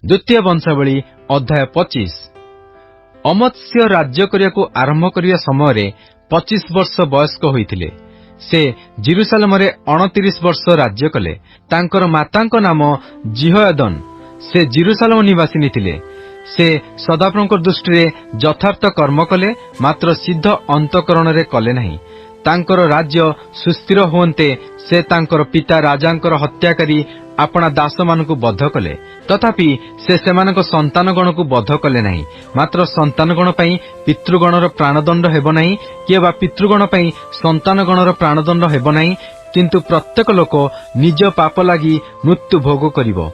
द्वितीय वंशावली अध्याय 25। अमत्स्य राज्य करियाकु आरंभ करिया समय 25 वर्ष वयस्क होइथिले। से जेरुसालेम 29 वर्ष राज्य कले। तांकर मातांक नाम जिहोयादन। से जेरुसालेम निवासिनी थिले। से सदाप्रभुଙ୍କ दृष्टि यथार्थ कर्म कले, मात्र सिद्ध अंतकरण रे कले नहीं। तांकर राज्य सुस्थिर होते से तांकर पिता राजांकर हत्याकारी आपणा दास मानकु बद्ध कले। तथापि से सेमानक संतानगण को बद्ध कले नहीं। मात्र संतानगण पई पितृगणर प्राणदंड हेबो नहीं, कि बा पितृगण पई संतानगणर प्राणदंड हेबो नहीं, किंतु प्रत्येक लोक निज पाप लागि मृत्यु भोग करिवो।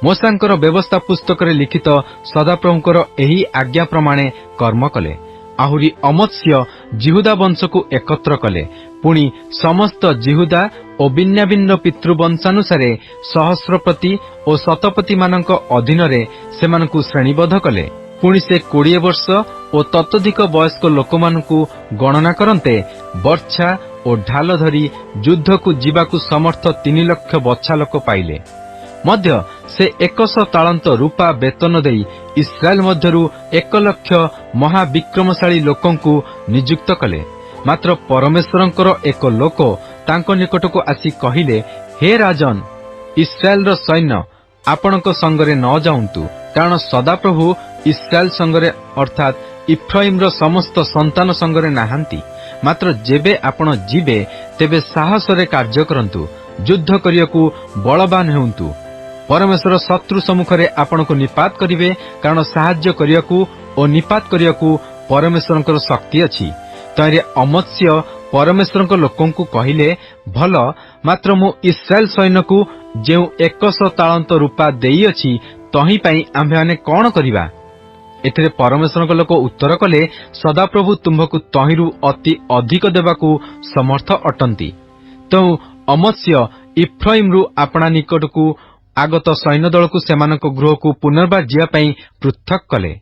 मोशांकर व्यवस्था पुस्तक रे लिखित सदाप्रभुंकर एही आज्ञा प्रमाणे कर्म कले। आहुरी अमत्स्य जिहुदा वंश को एकत्र कले। पुणी समस्त जिहुदा और भिन्न भिन्न पितृवंशानुसारे सहस्रपति और शतपति मानक अधीन रे सेमानकु श्रेणीबद्ध कले। पुणी से 20 वर्ष और ततोधिक वयस्क लोक मानकु गणना करन्ते वर्षा और ढाल धरी युद्ध को जीवाकु समर्थ 3 लाख बच्छा लोक पाइले। मध्य से 100 तालंत रूपा वेतन देई इस्राएल मध्यरु 1 लाख महाविक्रमशाली लोकंकु नियुक्त कले। मात्र परमेश्वरंकर एक लोक तांको निकटको आसी कहिले, हे राजन, इस्राएल रो सैन्य आपणक संगरे न जाउंतु, कारण सदाप्रभु इस्राएल संगरे अर्थात इफ्राइम रो समस्त संतान संगरे नाहांती। मात्र जेबे आपण जीवे तेबे साहस रे कार्य करंतु, युद्ध करियाकु बलवान हेउंतु। परमेश्वर शत्रु सम्मुखरे आपणको निपात करिवे, कारण साहाय्य करियाकु और निपात करियाकु परमेश्वरंकर शक्ति अछि। तैरे अमत्स्य परमेश्वरंकर लोकंकु कहिले, भल, मात्र मु इस्राएल सैन्यकु जेउ 100 तालंत रूपा देई अछि, तही पई आम्भे माने कोन करिबा? एथिरे परमेश्वरंक लोक उत्तर कले, सदाप्रभु तुम्भकु तहिरु अति अधिक देबाकु समर्थ अटंती। तो अमत्स्य इफ्राइमरु आपणा निकटकु आगत सैन्य दलकु सेमानक गृहकु पुनर्बार जिया पई पृथक कले।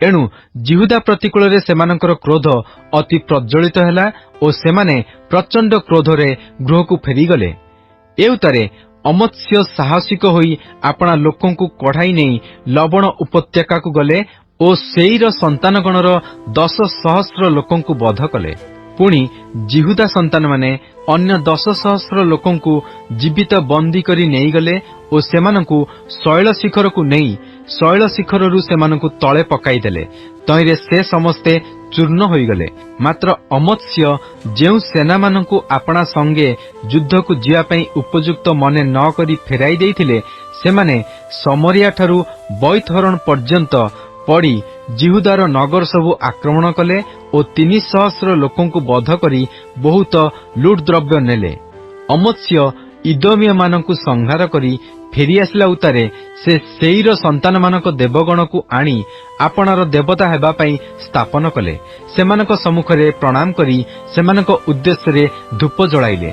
एणु जिहुदा प्रतिकूल सेमानकर क्रोध अति प्रज्वलित हैला और सेमाने प्रचंड क्रोध रे गृहकु फेरीगले। एउतारे अमत्स्य साहसिक होई आपणा लोकंकु कढ़ाई नहीं लवण उपत्यका को गले और सेईर संतानगणर 10 सहस्र लोकंकु बध कले। पुणी जिहुदा संतान माने अन्य 10 सहस्र लोकंकु जीवित बंदी करी नेई गले और सेमानंकु शैल शिखर को नहीं शैल शिखररु सेमानंकु तळे पकाई देले। तैरे से समस्ते चूर्ण होई गले। मात्र अमत्स्य जेउ सेना मानंकु आपणा संगे युद्ध को जिया पई उपयुक्त मने न करी फेराई देइथिले, सेमाने समरिया ठारू बैतहरण पर्यंत पड़ी जिहुदार नगर सबु आक्रमण कले और 300 लोकंकु बध करी बहुत लुट द्रव्य नेले। अमत्स्य इदोमिया मानंकु संहार करी फेरी आसला उतारे से सेईर संतान मानक देवगण को आनी आपणार देवता हेबा पई स्थापन कले। सेमानक सम्मुखरे प्रणाम करी सेमानक उद्देश्य रे धूप जळाइले।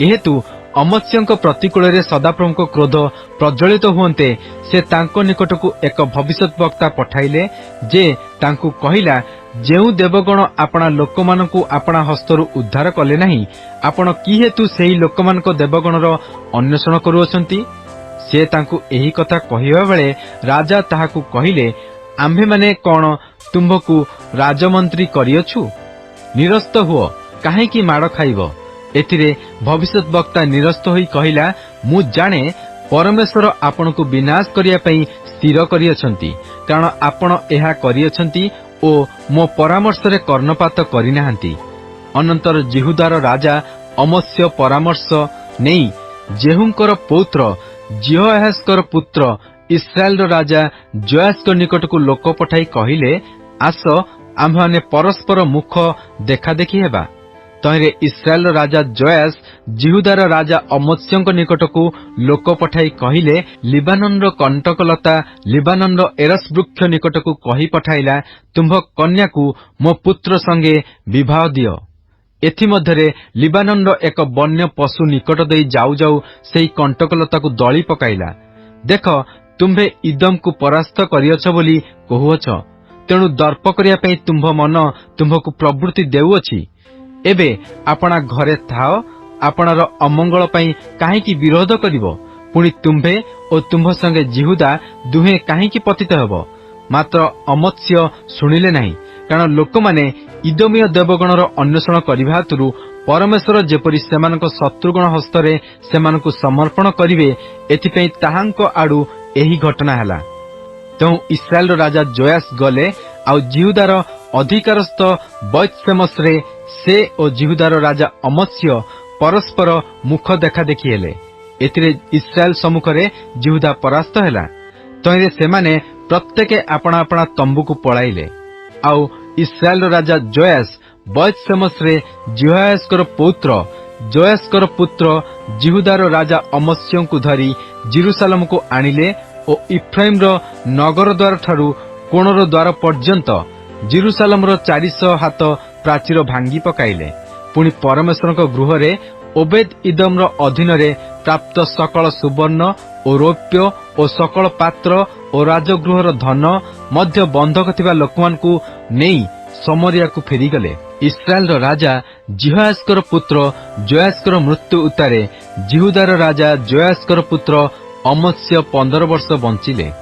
एहेतु अमत्स्यंक प्रतिकूल रे सदाप्रभुंक क्रोध प्रज्वलित हुंते से तांको निकटकु एक भविष्यत वक्ता पठाइले, जे तांकु कहिला, जेउ देवगण आपणा लोकमानकु आपणा हस्तरु उद्धार कले नहीं, आपण कि हेतु सेही लोकमानक देवगणर अन्वेषण करूअछंती? से तांकु एही कथा कहिबा बेले राजा ताहाकु कहिले, आम्भे माने कोन तुंभकु राजमंत्री करियछु? निरस्त हुओ, काहे कि माड़ खाइबो? एथिरे भविष्यत वक्ता निरस्त होई कहिला, मु जाने परमेश्वर आपणकु विनाश करिया पई स्थिर करियछंती, कारण आपण एहा करियछंती ओ मो परामर्श रे कर्णपात करिनाहांती। अनंतर जिहुदार राजा अमत्स्य परामर्श नेई जेहुंकर पौत्र जिहोआहाजकर पुत्र इस्राएल राजा जोआस निकटकु लोक पठाई कहिले, आस आम्भे परस्पर मुख देखा देखी हेबा। तहिरे इस्राएल राजा जोआस जिहुदार राजा अमत्स्यंक निकटकु लोक पठाई कहिले, लिबानन रो कंटकलता लिबानन रो एरस वृक्ष निकटकु कही पठाइला, तुम्भ कन्याकु मो पुत्र संगे विवाह दियो। एथि मध्यरे लिबानन रो एक वन्य पशु निकट देई जाऊ जाऊ सेई कंटकलता को दली पकाइला। देख, तुम्भे इदम को परास्त करियछ बोली कहुअछ, तेणु दर्प करिया पई तुम्भ मन तुम्भकु प्रवृत्ति देउअछि। एबे आपणा घरे थाओ, आपणार अमंगल पई काहेकि विरोध करिवो? पुणी तुम्भे और तुम्भ संगे जिहुदा दुहे काहींकी पतित हेब। मात्र अमत्स्य शुणिले नहीं, कारण लोक माने इदोमीय देवगणर अन्वेषण करबा हेतु परमेश्वर जेपरी सेमानक शत्रुगण हस्तरे सेमानकु समर्पण करिवे, एथिपई ताहांक आडू एही घटना हला। तेणु इस्राएल राजा जोयास गले आउ जिहुदार अधिकारस्थ बैतसेमस रे से और जिहुदार राजा अमत्स्य परस्पर मुख देखा देखी हेले। एथिरे इस्राएल सम्मुखरे जिहुदा परास्त हेला। तहिरे सेमाने प्रत्येके आपणा आपणा तंबुकु पळाइले। आउ इस्राएल राजा जोयास बैतसेमस रे जिहोयासकर पौत्र जोयासकर पुत्र जिहुदार राजा अमस्यंकु धरी जेरुसालेम को आनिले और इफ्राइम नगर द्वार ठारू कोणर द्वार पर्यंत जेरुसालेम 400 हाथ प्राचीर भांगी पकाइले। पुणी परमेश्वर गृह रे ओबेद इदम अधीन रे प्राप्त सकल सुवर्ण और रौप्य और सकल पात्र और राजगृहर धन मध्य बंधक थिबा लोकमानकु नेई समरिया को फेरीगले। इस्राएल राजा जिहोयासकर पुत्र जोयासकर मृत्यु उतारे जिहुदार राजा जोयासकर पुत्र अमत्स्य 15 वर्ष बंचिले।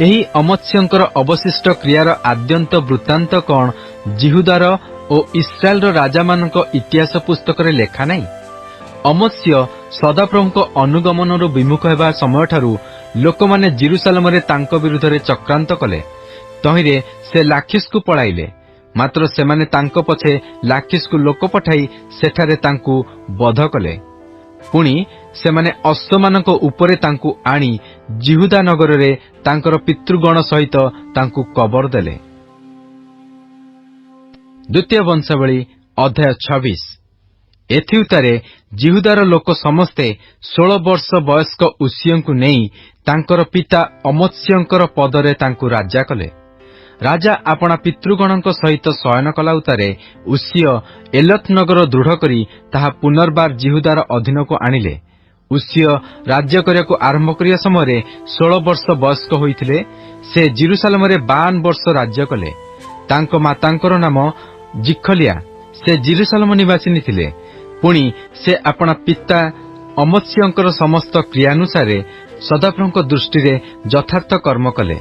एही अमत्स्यंकर अवशिष्ट क्रियार आद्यंत वृत्तांत कौन जिहुदार और इस्राएल राजा मानक इतिहास पुस्तक रे लेखा नहीं। अमत्स्य सदाप्रभुଙ୍କ अनुगमनରୁ विमुख हेबा समय ठारू लोकमाने जेरुसालेम रे तांको विरुद्ध रे चक्रांत कले। तहिरे से लाखिस को पळाइले। मात्र सेमाने तांको पछे लाखिस को लोक पठाई सेठारे तांकु बध कले। पुणी सेमाने अश्वमानक उपरे तांकु आनी जिहुदा नगर रे तांकर पितृगण सहित तांकु कबर देले। द्वितीय वंशावली अध्याय 26। एथि उतारे जिहुदार लोक समस्ते 16 वर्ष वयस्क उसियंकु नेई तांकर पिता अमत्स्यंकर पदरे तांकु राजा कले। राजा आपणा पितृगणक सहित शयन कला उतारे उसिय एलत नगर दृढ़ करी ताहा पुनर्बार जिहुदार अधीन को आनिले। उसिय राज्य करियाको आरंभ करिया समय 16 वर्ष वयस्क होइथिले। से जेरुसालेम रे 52 वर्ष राज्य कले। तांको मातांकर नाम जिखलिया, से जेरुसालेम निवासिनी थिले। पुणी से आपणा पिता अमत्स्यंकर समस्त क्रियानुसारे सदाप्रभुଙ୍କ दृष्टि यथार्थ कर्म कले।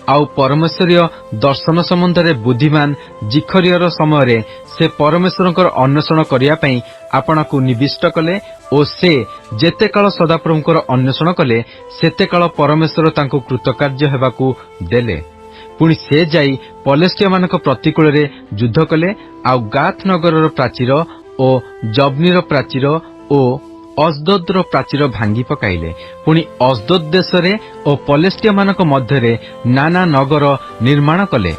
आउ परमेश्वरीय दर्शन संबंध में बुद्धिमान जिखरियर समय से परमेश्वर अन्वेषण करने आपना को निविष्ट कले और से जेते काल सदाप्रभुଙ୍କର अन्वेषण कले सेते काल परमेश्वर तांको कृतकार्य हेबाकू देले। पुणी से जाई पलेस्टिया मानक प्रतिकूल रे युद्ध कले। आउ गाथ नगर प्राचीर और जबनीर प्राचीर और अजदोदर प्राचीर भांगी पकाइले। पुणी अजदोद देश और पलेस्टिया मानक मध्य नाना नगर निर्माण कले।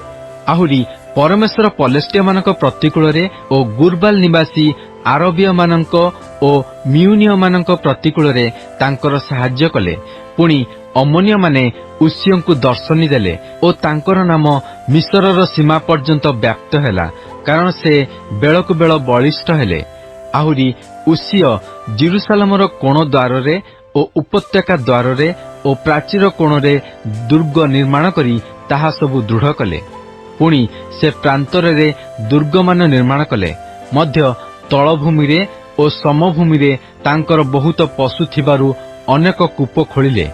आहुरी परमेश्वर पलेस्टिया मानक प्रतिकूल रे और गुरबाल निवासी आरबीय मानक और म्यूनिय मानक प्रतिकूल रे तांकर सहाय्य कले। पुणी अमोनिय माने उसियंकु दर्शनी देले और तांकर नाम मिसरर सीमा पर्यंत व्याप्त हैला, कारण से बेलकु बेल बलिष्ठ हेले। आहुरी उसिय जेरुसालेमर कोण द्वार रे और उपत्यका द्वार रे और प्राचीर कोण रे दुर्ग निर्माण करी ताहा सबु दृढ़ कले। पुणी से प्रांतर रे दुर्गमान निर्माण कले। मध्य तलभूमि रे और समभूमि रे तांकर बहुत पशु थिबारु अनेक कूप खोलिले।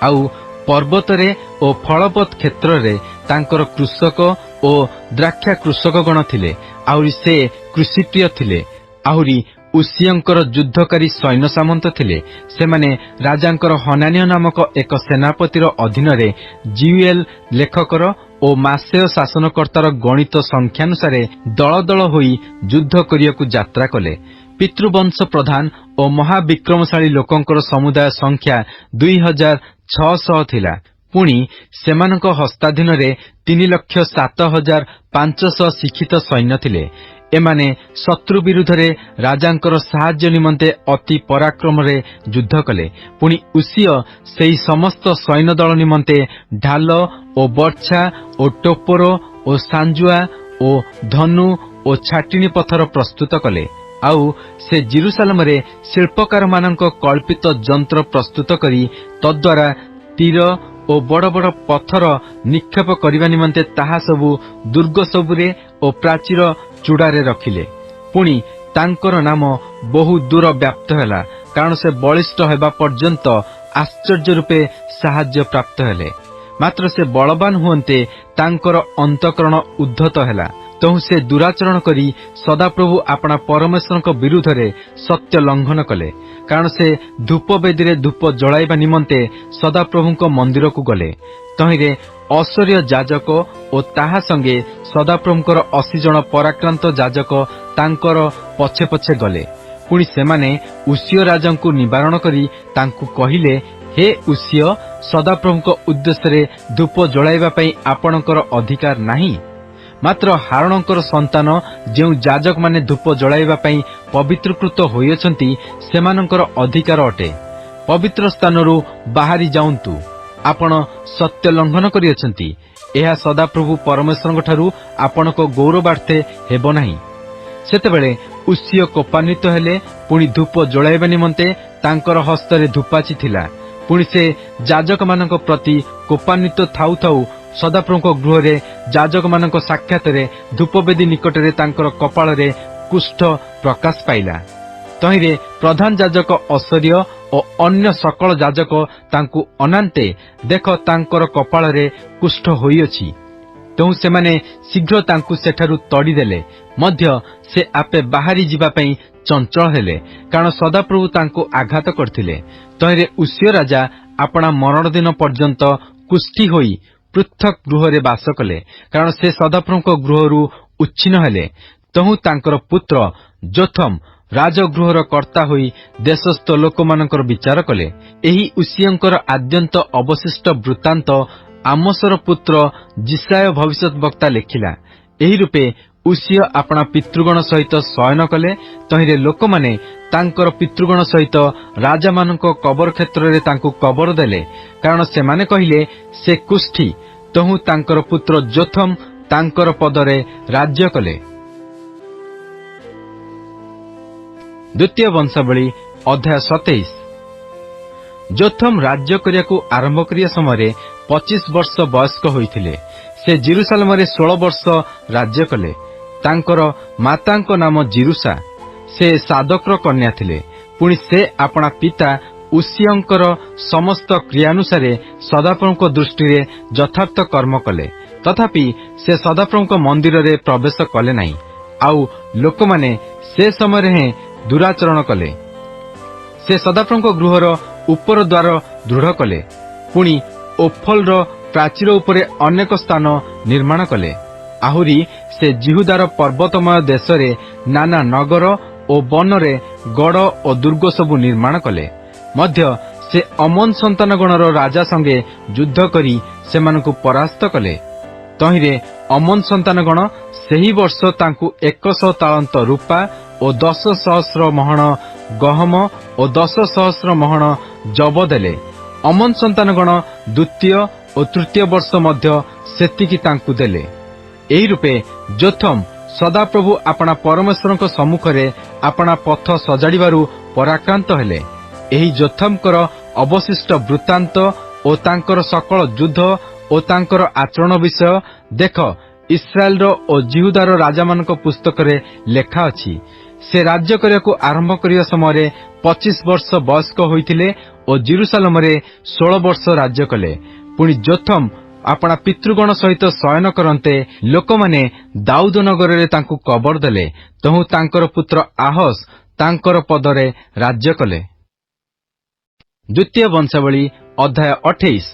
आउ पर्वत रे और फलवत क्षेत्र रे तांकर कृषक और द्राक्षा कृषकगण थिले। आहुरी से कृषिप्रिय थिले। आहुरी उसियंकर युद्धकारी सैन्य सामंत थिले। सेमाने राजांकर हनानिय नामक एक सेनापतिर अधीन रे जियुएल लेखकर और मासेय शासनकर्तार गणित संख्यानुसारे दल दल होई युद्ध करियाकु यात्रा कले। पितृवंश प्रधान और महाविक्रमशाली लोकंकर समुदाय संख्या 2600 थिला। पुणी सेमानक हस्ताधीन रे 3,07,500 शिक्षित सैन्य थिले। एमाने शत्रु विरुद्ध रे राजांकर साहाय्य निमंते अति पराक्रम रे युद्ध कले। पुणी उसिय सेही समस्त सैन्य दल निमंते ढाल और बर्छा और टोपर और सांजुआ और धनु और छाटिनी पत्थर प्रस्तुत कले। आउ से जेरुसालेम रे शिल्पकार मानक कल्पित यंत्र प्रस्तुत करी तद्वारा तीर और बड़ बड़ पत्थर निक्षेप करने निमंते ताहा सबु दुर्ग सबुरे और प्राचीर चूड़ारे रखिले। पुणी तांकर नाम बहु दूर व्याप्त हैला, कारण से बलिष्ठ हेबा पर्यंत आश्चर्य रूपे साहाय्य प्राप्त हेले। मात्र से बलवान हुंते तांकर अंतकरण उद्धत हैला। तहु से दुराचरण करी सदाप्रभु आपणा परमेश्वर विरुद्ध रे सत्य लंघन कले। कारण से धूप बेदी रे धूप जलाइबा निमंते सदाप्रभुଙ୍କ मंदिर को गले। तहिरे ऐश्वर्य जाजक और ताहा संगे सदाप्रभुଙ୍କର 80 जन पराक्रांत जाजक तांकर पछे पछे गले। पुणी सेमाने उसिय राजांकु निवारण करी तांकु कहिले, हे उसिय, सदाप्रभुଙ୍କ उद्देश्य रे धूप जलाइबा पई आपणकर अधिकार नाही। मात्र हारणकर संतान जो जाजक माने धूप जलाइबा पई पवित्रकृत होइछंती सेमानकर अधिकार अटे। पवित्र स्थानरू बाहरी जाउंतु। आपण सत्य लंघन करियछंती। एहा सदाप्रभु परमेश्वरଙ୍କ ठारू आपणको गौरवार्थे हेबो नाही। सेतेबेले उसिय कोपान्वित हेले। पुणी धूप जलाइबा निमंते तांकर हस्तरे धूपाची थिला। पुणी से जाजक मानक प्रति कोपान्वित थाउ थाउ सदाप्रभुଙ୍କ गृहरे जाजक मानक साक्षातरे धूपवेदी निकटरे तांकर कपाଳରେ कुष्ठ प्रकाश पाइला। तहिरे प्रधान जाजक ऐश्वर्य और अन्य सकल जाजक तांकु अनान्ते, देख तांकर कपाଳରେ कुष्ठ होइअछि। तहु सेमाने शीघ्र तांकु सेठारु तड़ी देले। मध्य से आपे बाहरी जीवा पई चंचल हेले, कारण सदाप्रभु तांकु आघात करथिले। तहिरे उसिय राजा आपणा मरण दिन पर्यंत कुष्ठी होई पृथक गृहरे बास कले, कारण से सदाप्रभुଙ୍କ गृहरु उच्छिन्न हेले। तहु तांकर पुत्र जोथम राजगृहर कर्ता होई देशस्थ लोकमानकर विचार कले। एही उसियंकर आद्यंत अवशिष्ट वृत्तांत आमोसर पुत्र जिसाय भविष्यत वक्ता लेखिला। एही रूपे उसिय आपणा पितृगण सहित शयन कले। तहिरे लोकमाने तांकर पितृगण सहित राजा मानक कबर क्षेत्र रे तांकु कबर देले, कारण सेमाने कहिले से कुष्ठी। तहु तांकर पुत्र जोथम तांकर पदरे राज्य कले। द्वितीय वंशावली अध्याय 27। जोथम राज्य करियाकु आरंभ करिया समय 25 वर्ष वयस्क होइथिले। से जेरुसालेम रे 16 वर्ष राज्य कले। तांकर मातांक नाम जिरुसा। से सादकर कन्या थिले। पुणी से आपणा पिता उसियंकर समस्त क्रियानुसारे सदाप्रभुଙ୍କ दृष्टि रे यथार्थ कर्म कले। तथापि से सदाप्रभुଙ୍କ मंदिर रे प्रवेश कले नाही। आउ लोकमाने से समय रे दुराचरण कले। से सदाप्रभुଙ୍କ गृहर उपर द्वार दृढ़ कले। पुणी ओफल प्राचीर उपरे अनेक स्थान निर्माण कले। आहुरी से जिहुदार पर्वतमय देशरे नाना नगर और बनरे गड़ और दुर्ग सबु निर्माण कले। मध्य से अमन संतानगणर राजा संगे युद्ध करी सेमानकु परास्त कले। तहिरे अमन संतानगण सेही वर्ष तांकु 100 तालंत रूपा और 10,000 महण गहम और 10,000 महण जब देले। अमन संतानगण द्वितीय और तृतीय वर्ष मध्य सेतिकी तांकु देले। एही रूपे जोथम सदाप्रभु आपणा परमेश्वरଙ୍କ सम्मुखरे आपणा पथ सजाड़िबारु पराक्रांत हेले। एही जोथमकर अवशिष्ट वृत्तांत और तांकर सकल युद्ध और तांकर आचरण विषय देख इस्राएल और जिहुदार राजा मानक पुस्तक रे लेखा अछि। से राज्य करियाकु आरंभ करिया समय 25 वर्ष वयस्क होइथिले और जेरुसालेम रे 16 वर्ष राज्य कले। पुणी जोथम आपणा पितृगण सहित शयन करन्ते लोकमाने दाऊद नगर रे तांकु कबर देले। तहु तांकर पुत्र आहस तांकर पदरे राज्य कले। द्वितीय वंशावली अध्याय 28।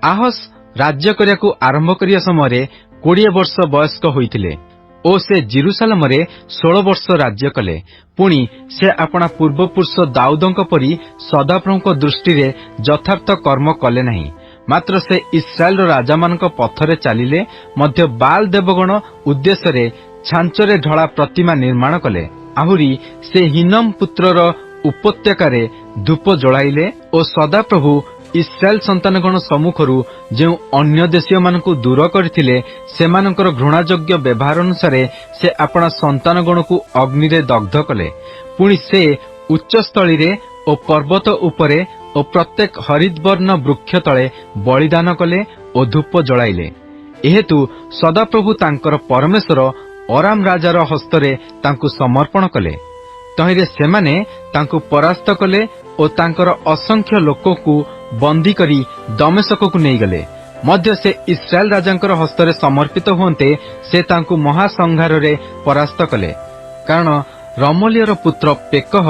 आहस राज्य करियाकु आरंभ करिया समय 20 वर्ष वयस्क होइथिले ओ से जेरुसालेम रे 16 वर्ष राज्य कले। पुणी से आपणा पूर्वपुरुष दाऊदଙ୍କ परि सदाप्रभुଙ୍କ दृष्टि रे यथार्थ कर्म कले नाही। मात्र से इस्राएल राजा मानक पथरे चलिले। मध्य बाल देवगण उद्देश्य रे छांचरे ढला प्रतिमा निर्माण कले। आहुरी से हिनम पुत्रर उपत्यकारे धूप जलाइले और सदाप्रभु इस्राएल संतानगण सम्मुखरू जो अन्य देशीय मानकु दूर करथिले सेमानकर घृणायोग्य व्यवहार अनुसार से आपणा संतानगण को अग्नि रे दग्ध कले। पुणी से उच्चस्थली रे और पर्वत उपरे और प्रत्येक हरितवर्ण वृक्ष तले बलिदान कले और धूप जलाइले। एहेतु सदाप्रभु तांकर परमेश्वर अराम राजार हस्तरे तांकु समर्पण कले। तहिरे सेमाने तांकु परास्त कले ओ तांकर असंख्य लोककु बंदी करी दमेशककु नहीं गले। मध्य से इस्राएल राजांकर हस्तरे समर्पित होते से तांकु महासंहार रे परास्त कले। कारण रमलियर पुत्र पेकह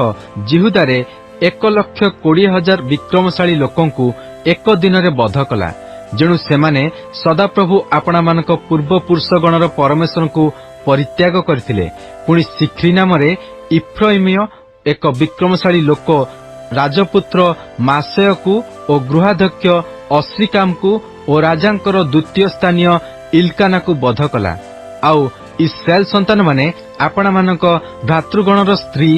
जिहुदारे 1,20,000 विक्रमशाली लोकंकु एक दिन रे बध कला। जेणु सेमाने सदाप्रभु आपणा मानक पूर्व पुरुषगणर परमेश्वर को परित्याग करथिले। पुणी सिख्री नाम इफ्राइमीय एक विक्रमशाली लोक राजपुत्र मासेयकु ओ गृहाध्यक्ष अस्रिकामकु ओ राजांकर द्वितीय स्थानीय इल्कानाकु बध कला। आउ इस्राएल संतान माने आपणा मानक भ्रातृगणर स्त्री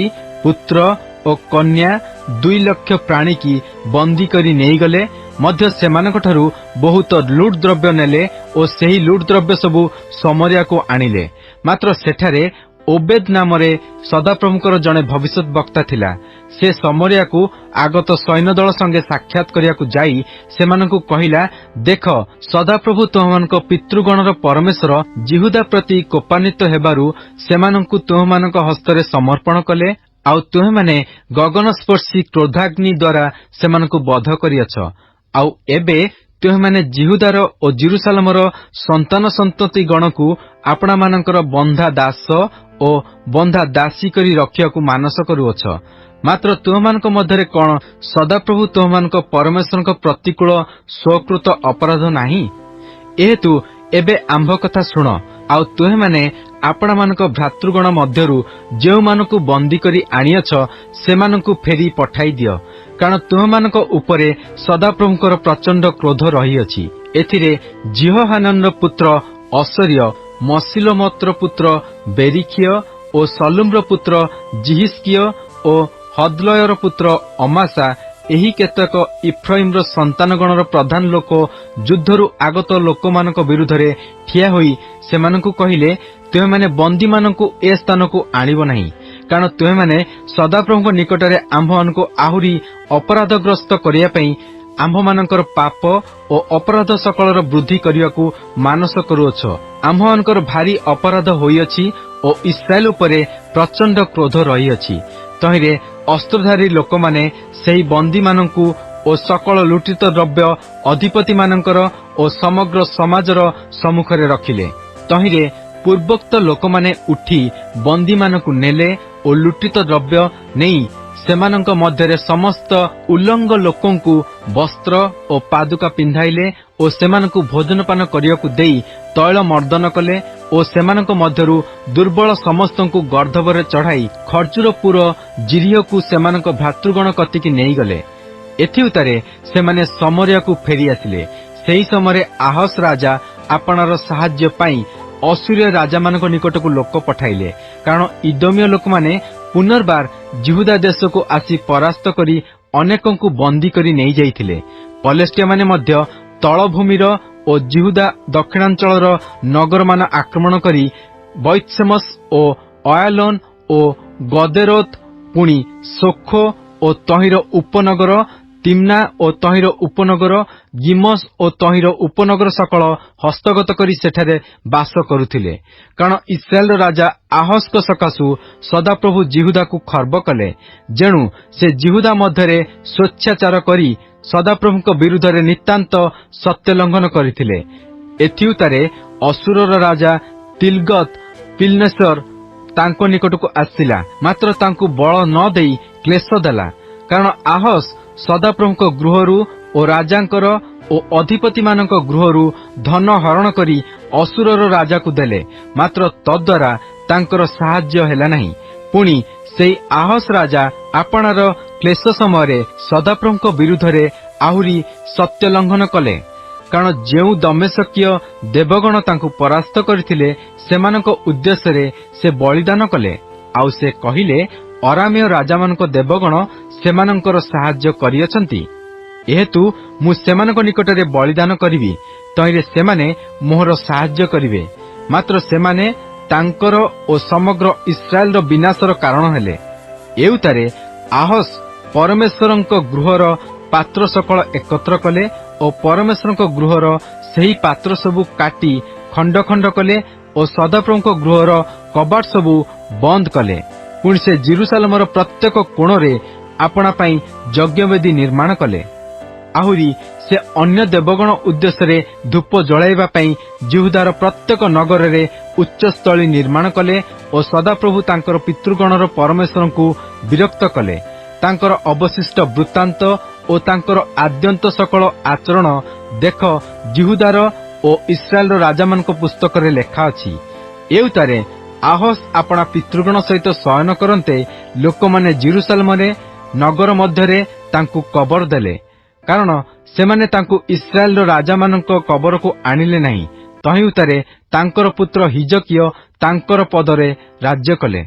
पुत्र ओ कन्या 2 लाख प्राणी की बंदी करी नहीं गले। मध्य सेमानक ठारू बहुत लुट द्रव्य नेले ओ सेही लुट द्रव्य सबु समरिया को आनिले। मात्र सेठारे ओबेद नामरे सदाप्रभुकर जड़े भविष्यत वक्ता थिला। से समरिया को आगत सैन्य दल संगे साक्षात करिया को जाई सेमानकु कहिला, देख सदाप्रभु तुमମାନଙ୍କ पितृगणर परमेश्वर जिहुदा प्रति कोपान्वित हेबारु सेमानकु तुमମାନଙ୍କ हस्तरे समर्पण कले। आउ तुहे माने गगनस्पर्शी क्रोधाग्नि द्वारा सेमानकु बध करियछ। आउ एबे तुहे माने जिहुदार ओ जेरुसालेमर संतान संतति गणकु आपणा मानकर बंधा दास ओ बंधा दासी करी रखियाकु मानस करुअछ। मात्र तुमମାନଙ୍କ मध्यरे कोन सदाप्रभु तुमମାନଙ୍କ परमेश्वरक प्रतिकूल स्वकृत अपराध नाही? एहेतु एबे आंभ कथा सुन। आउ तुहे माने आपणा मानक भ्रातृगण मध्यरु जेउ मानकु बंदी करी आनियछ सेमानकु फेरी पठाई दियो। कारण तुमମାନଙ୍କ उपरे सदाप्रभुଙ୍କର प्रचंड क्रोध रहिअछि। एथिरे जिहोहानानर पुत्र असर्य, मसिलोमतर पुत्र बेरिखिय ओ सलुमर पुत्र जिहिस्किय ओ हदलयर पुत्र अमासा एही केतक इफ्राइमर संतानगणर प्रधान लोक युद्धरु आगत लोकमानक विरुद्धरे ठिया होई सेमानकु कहिले, तुमे माने बंदी मानकु ए स्थानकु आनिबो नाही। कारण तुमे माने सदाप्रभुଙ୍କ निकटरे आम्भमानकु आहुरी अपराधग्रस्त करिया पई आम्भमानकर पाप ओ अपराध सकलर वृद्धि करियाकु मानस करूअछ। आम्भमानकर भारी अपराध होइअछि ओ इस्राएल उपरे प्रचंड क्रोध रहिअछि। तहिरे अस्त्रधारी लोक माने सेही बंदी मानकु ओ सकल लुटित द्रव्य अधिपति मानकर ओ समग्र समाजर सम्मुखरे रखिले। तहिरे पूर्वोक्त लोक माने उठी बंदी मानकु नेले ओ लुटित द्रव्य नेई सेमानंक मध्यरे समस्त उल्लंघ लोकंकु वस्त्र ओ पादुका पिंधाइले ओ सेमानंकु भोजनपान करियाकु देई तैल मर्दन कले ओ सेमानंक मध्यरु दुर्बल समस्तंकु गर्धवरे चढ़ाई खर्जुरपुर जिरियकु सेमानंक भ्रातृगण कतिकी नेई गले। एथि उतारे सेमाने समरियाकु फेरी आसिले। सेही समरे आहस राजा आपणार साहाय्य पाई असुरिय राजा मानक निकटकु लोक पठाइले। कारण इदोमिय लोक माने पुनर्बार जिहुदा देश को आसी परास्त करी अनेकंकु बंदी करी नहीं जाइथिले। पलेस्टिया माने मध्य तळभूमिर ओ जिहुदा दक्षिणांचलर नगर मान आक्रमण करी बैतसेमस ओ अयालोन ओ गदेरोत पुणी सोखो ओ तहिर उपनगर तिम्ना ओ तहिर उपनगर गिमस ओ तहिर उपनगर सकल हस्तगत करी सेठारे बास करुथिले। कारण इस्राएल राजा आहस्क सकाशु सदाप्रभु जिहुदा को खर्ब कले। जेणु से जिहुदा मध्यरे स्वेच्छाचार करी सदाप्रभुक विरुद्धरे नितांत सत्य लंघन करिथिले। एथिउतारे असुरर राजा तिलगत पिलनेसर तांको निकटको आसिला। मात्र तांको बळ न देई क्लेश देला। कारण आहस सदाप्रभुक गृहरु ओ राजांकर ओ अधिपति मानक गृहरु धन हरण करी असुरर राजा को देले। मात्र तद्वारा तांकर साहाय्य हेला नाही। पुणी सेई आहस राजा आपणार क्लेश समय सदाप्रभुक विरुद्धरे आहुरी सत्य लंघन कले। कारण जेउ दमेशकीय देवगण तांको परास्त करथिले सेमानक उद्देश्य से बलिदान कले। आउ से कहिले अरामेय राजा मानक देवगण सेमानंकर साहाय्य करियछंती। एहेतु मु सेमानक निकटरे बलिदान करिवि तहिरे सेमाने मोहर साहाय्य करिवे। मात्र सेमाने तांकर ओ समग्र इस्राएल विनाशर कारण हेले। एउतारे आहस परमेश्वरंक गृहर पात्र सकल एकत्र कले ओ परमेश्वरंक गृहर सेही पात्र सबु काटी खंड खंड कले ओ सदाप्रभुक गृहर कबाट सबु बंद कले। पुणी से जेरुसालेमर प्रत्येक कोणरे आपणा पई यज्ञवेदी निर्माण कले। आहुरी से अन्य देवगण उद्देश्य धूप जलाइबा पई जिहुदार प्रत्येक नगर रे उच्चस्थली निर्माण कले और सदाप्रभु तांकर पितृगणर परमेश्वर को विरक्त कले। तांकर अवशिष्ट वृत्तांत और तांकर आद्यंत सकल आचरण देख जिहुदार और इस्राएल राजा मान पुस्तक रे लेखा अछि। एउतारे आहस अपना पितृगण सहित शयन करते लोक माने जेरुसालेम नगर मध्य तांकु कबर देले, कारण सेमाने तांकु इस्राएल राजा मानक कबर को आनिले नहीं। तही उतारे तांकर पुत्र हिजकिय तांकर पदरे राज्य कले।